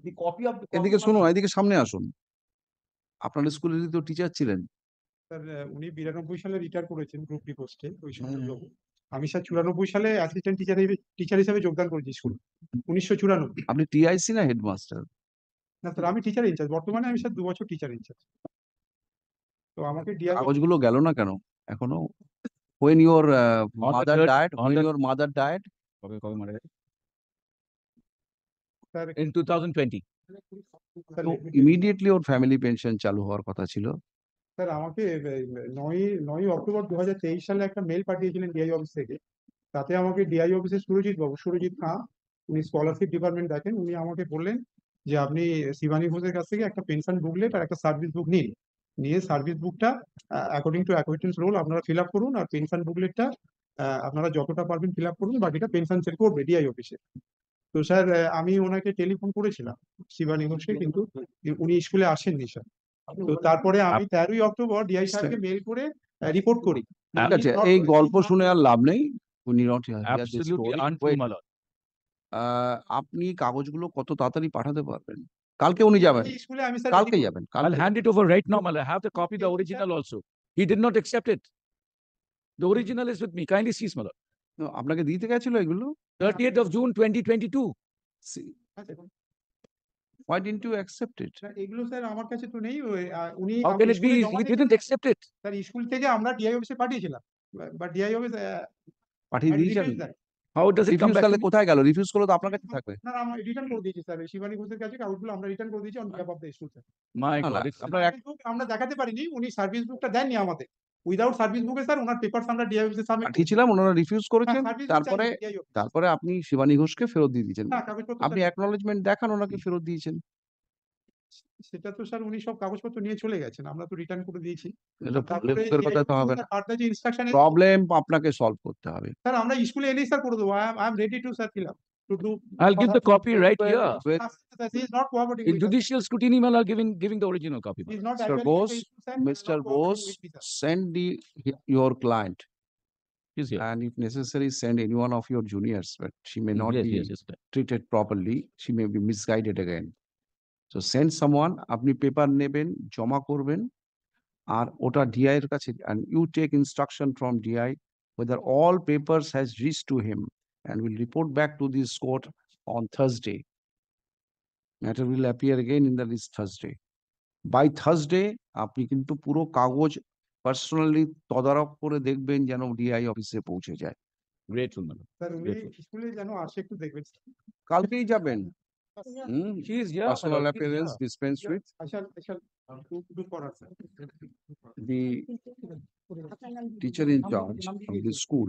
The copy of the এদিকে copy শুনুন, of এদিকে সামনে আসুন। আপনার স্কুলেরই তো টিচার ছিলেন। স্যার উনি 92 সালে রিটায়ার করেছেন গ্রুপ ডি পোস্টে ওই হ্যাঁ। সময় বাবু। আমি স্যার 94 সালে অ্যাসিস্ট্যান্ট টিচার হিসেবে যোগদান করেছি স্কুল 1994। আপনি টিআইসি না হেডমাস্টার? না স্যার আমি টিচার ইনচার্জ, বর্তমানে আমি স্যার 2 বছর টিচার ইনচার্জ। তো আমাকে ডিআই কাগজগুলো গেল না কেন এখনো? when your On the mother third- died, on when the- your mother died, কবে কবে মারা গেছে? Sir In 2020. স্যার তো ইমিডিয়েটলি ওর ফ্যামিলি পেনশন চালু হওয়ার কথা ছিল। স্যার আমাকে 9 অক্টোবর 2023 সালে একটা মেল পাঠিয়েছিলেন ডিআই অফিস থেকে। তাতে আমাকে ডিআই অফিসের সুরজিৎ খাঁ, উনি স্কলারশিপ ডিপার্টমেন্ট দেখেন, উনি আমাকে বললেন যে আপনি শিবানী ঘোষের কাছ থেকে একটা পেনশন বুকলেট আর একটা সার্ভিস বুক নিন, নিয়ে সার্ভিস বুকটা অ্যাকর্ডিং টু অ্যাকুইটেন্স রোল আপনারা ফিল আপ করুন, আর পেনশন বুকলেটটা আপনারা যতটা পারবেন ফিল আপ করুন, বাকিটা পেনশন সেল করবে ডিআই অফিসে। তো স্যার আমি ওনাকে টেলিফোন করেছিলাম শিবানী ঘোষকে, কিন্তু উনি স্কুলে আসেননি স্যার। তো তারপরে আমি 13ই অক্টোবর ডিআই সাহেবকে মেল করে রিপোর্ট করি। ঠিক আছে, এই গল্প শুনে আর লাভ নেই। উনি not here, hear this Absolutely story. untrue, Wait, my lord. আপনি কাগজগুলো কত তাড়াতাড়ি পাঠাতে পারবেন? কালকে উনি যাবেন, স্কুলে আমি স্যার কালকে যাবেন, I'll কালকে। hand it over right now, Mal. I have the copy, the original also. He did not accept it. The original is with me. Kindly cease, my lord. No, আপনাকে দিতে গেছিল এগুলো? 30th of June, 2022. See, why didn't you accept it? এগুলো sir আমার কাছে তো নেই। উনি How can it be? He didn't accept it. Sir school থেকে আমরা ডিআই অফিসে পাঠিয়েছিলাম, বাট ডিআই অফিস পাঠিয়ে দিয়েছেন? How does it come refuse back তাহলে to me? কোথায় গেল? রিফিউজ করলে তো আপনার কাছে থাকবে। না আমরা রিটার্ন করে দিয়েছি স্যার, শিবানী ঘোষের কাছে কাগজগুলো আমরা রিটার্ন করে দিয়েছি on behalf of the school sir. My না, God. না, It's আপনার আমরা দেখাতে পারিনি, উনি সার্ভিস বুকটা দেননি আমাদের। উইদাউট সার্ভিস বুকে স্যার ওনার পেপারস আমরা ডিআই অফিসে সাবমিট পাঠিয়েছিলাম, ওনারা রিফিউজ করেছেন। তারপরে আপনি শিবানী ঘোষকে ফেরত দিয়ে দিয়েছেন। হ্যাঁ কাগজপত্র আপনি অ্যাকনলেজমেন্ট দেখান, ওনাকে ফেরত দিয়েছেন। সেটা তো স্যার উনি সব কাগজপত্র নিয়ে চলে গেছেন, আমরা তো রিটার্ন করে দিয়েছি। এটা তারপরে প্রবলেমের কথা তো হবে না। ফার্দার যে ইনস্ট্রাকশন প্রবলেম আপনাকে সলভ করতে হবে। স্যার আমরা স্কুলে এলেই স্যার করে দেবো। I am ready to sir fill up to do. I'll give the copy right here. He is not cooperating In with us. judicial scrutiny, Mal, I'll giving the original copy. He is not Mr. adhering to Bose, the issue, sir. Mr. Not cooperating Bose, with me, sir. send your client, He's here. and if necessary, send any one of your juniors, but she may not Yes, be yes, yes. treated properly. She may be misguided again. So send someone, আপনি paper নেবেন, জমা করবেন, আর ওটা DI এর কাছে, and you take instruction from DI whether all papers has reached to him, and will report back to this court on Thursday. Matter will appear again in the list Thursday. By Thursday, আপনি কিন্তু পুরো কাগজ personally তদারক করে দেখবেন যেন DI অফিসে পৌঁছে যায়। Grateful, Mal. স্যার উনি স্কুলে যেন আসে একটু দেখবেন। কালকেই যাবেন। She is here. Personal Mal, she is appearance here. dispensed with I shall do for her, sir. the teacher in charge of the school.